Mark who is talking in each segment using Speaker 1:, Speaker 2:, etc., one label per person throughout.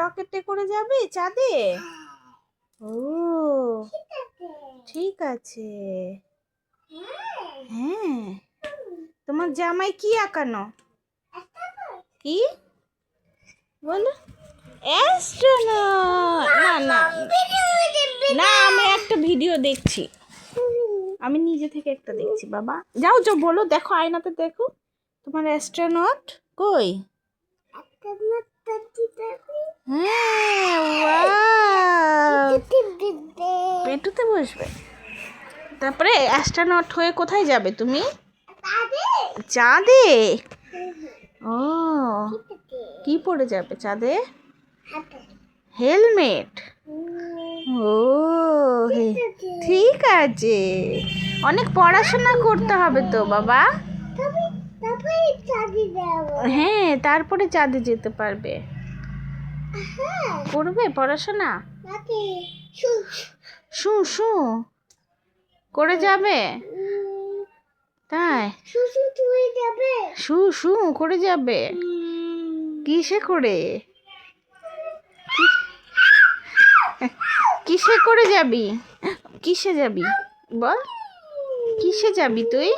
Speaker 1: রকেটে করে যাবে চাঁদে? ও ঠিক আছে। হ্যাঁ, তোমার জামাই কি আঁকানো? কি বলো? অ্যাস্ট্রোনট? না না না, আমি একটা ভিডিও দেখছি, আমি নিজে থেকে একটা দেখছি বাবা। যাও যাও বলো, দেখো আয়নাতে দেখো তোমার অ্যাস্ট্রোনট কই। হ্যাঁ, ওয়াও, পেটুতে বসবে। তারপরে অ্যাস্ট্রোনট হয়ে কোথায় যাবে তুমি? চাঁদে। ও, কি পরে যাবে চাঁদে? হেলমেট। ও ঠিক আছে, অনেক পড়াশোনা করতে হবে তো বাবা। হ্যাঁ, তারপরে চাঁদে যেতে পারবে। করবে পড়াশোনা? শু শু করে যাবে? তাই শু শু করে যাবে? কিসে করে? কিসে করে যাবি? কিসে যাবি বল? কিসে যাবি তুই?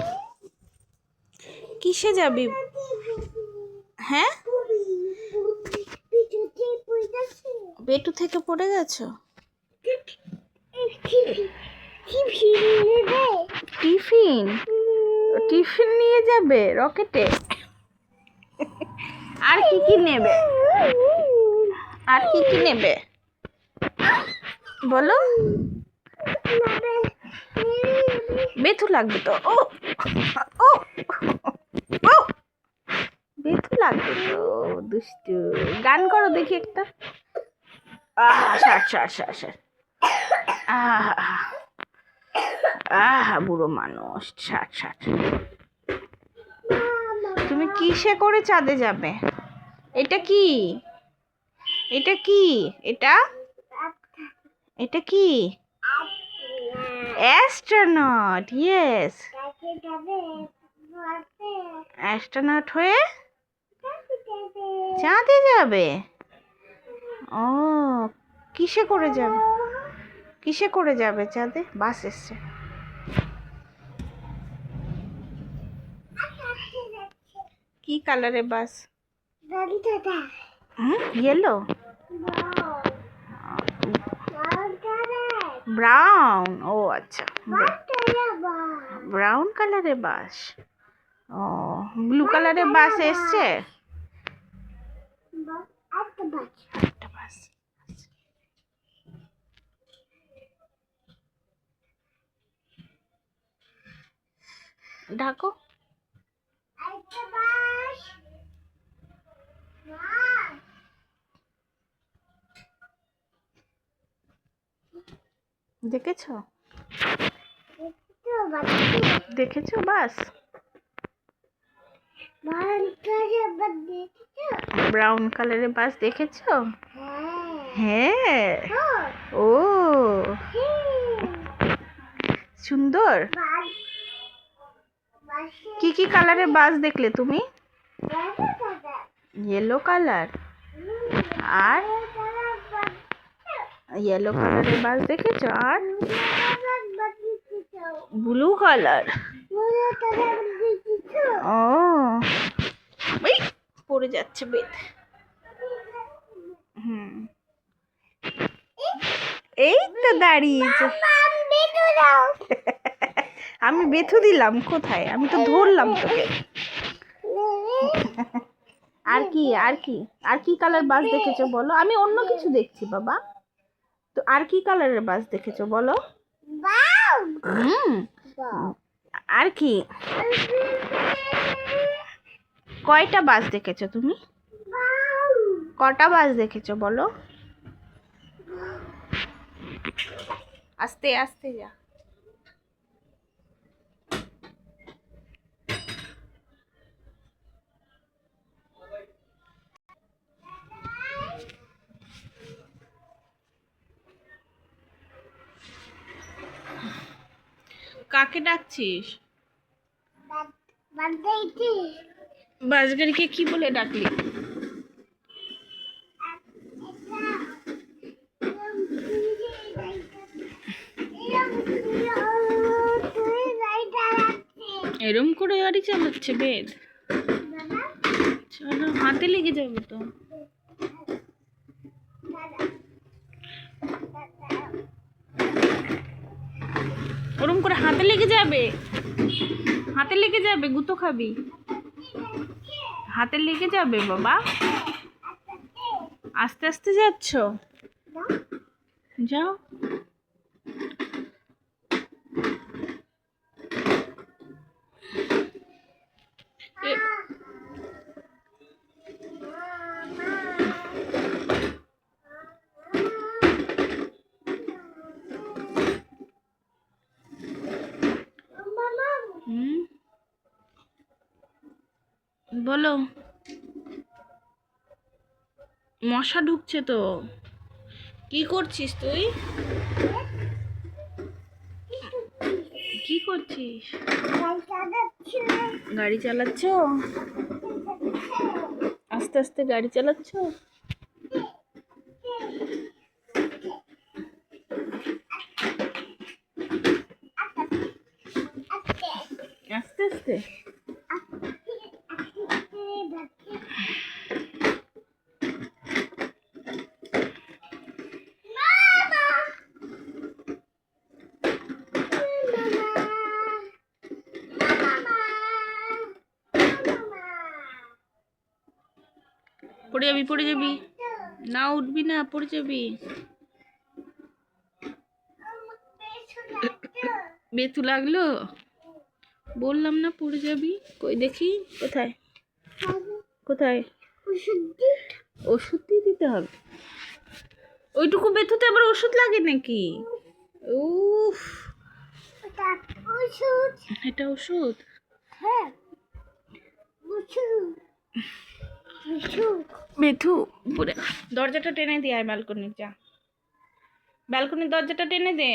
Speaker 1: কিসে যাবি? হ্যাঁ, পেটু থেকে পড়ে গেছো? টিফিন? টিফিন নিয়ে যাবে রকেটে? আর কি কি নেবে? আর কি কি নেবে বলো? বেথু লাগবে তো। ও ও ও, বেথু লাগবে তো, দুষ্টু। গান করো দেখি একটা। বুড়ো মানুষ, ষাট ষাট। তুমি কিসে করে চাঁদে যাবে? এটা কি? এটা কি? এটা এটা কি? Astronaut, yes. অ্যাস্ট্রোনট হয়ে চাঁদে যাবে। ও, কিসে করে যাবে? কিসে করে যাবে চাঁদে? বাস এসছে। কি কালারের বাস? Yellow, brown. ও আচ্ছা, ব্রাউন কালারের বাস। ও, ব্লু কালারের বাস এসছে। একটা বাস। ঢাকো। দেখেছো? দেখেছো বাস? ব্রাউন কালারের বাস দেখেছো? হ্যাঁ। ও সুন্দর। কি কি কালারের বাস দেখলে তুমি? ইয়েলো কালার, আর ইয়েলো কালারের বাস দেখেছো? আর ব্লু কালার। ও, পড়ে যাচ্ছে বেত। এই তো দাঁড়িয়েছে। আমি বেথু দিলাম কোথায়? আমি তো ধরলাম তোকে। আর কি আর কি আর কি কালার বাস দেখেছো বলো? আমি অন্য কিছু দেখছি বাবা। তো আর কি কালারের বাস দেখেছো বলো? আর কি? কয়টা বাস দেখেছো তুমি? কটা বাস দেখেছো বলো? আস্তে আস্তে যা। কাকে ডাকছিস? বাস গাড়িকে কি বলে ডাকলি? এরম করে গাড়ি চালাচ্ছে বেদ। চলো, হাতে লেগে যাবে তো। ওরম করে হাতে লেগে যাবে, হাতে লেগে যাবে, গুঁতো খাবি। হাতে লেগে যাবে বাবা। আস্তে আস্তে যাচ্ছ, যাও। বলো। মশা ঢুকছে তো। কি করছিস তুই? কি করছিস? গাড়ি চালাচ্ছ? আস্তে আস্তে গাড়ি চালাচ্ছ? আস্তে আস্তে। পড়ে যাবি, পড়ে যাবি। না, উঠবি না, পড়ে যাবি। বেথু লাগলো? বললাম না পড়ে যাবি। কই দেখি, কোথায় কোথায়? ওষুধ দিয়ে দিতে হবে। ওইটুকু বেথুতে আবার ওষুধ লাগে নাকি? উফ, এটা ওষুধ? হ্যাঁ, বেথু পুরে। দরজাটা টেনে দিয়ে আয়, ব্যালকনির যা, ব্যালকনির দরজাটা টেনে দে।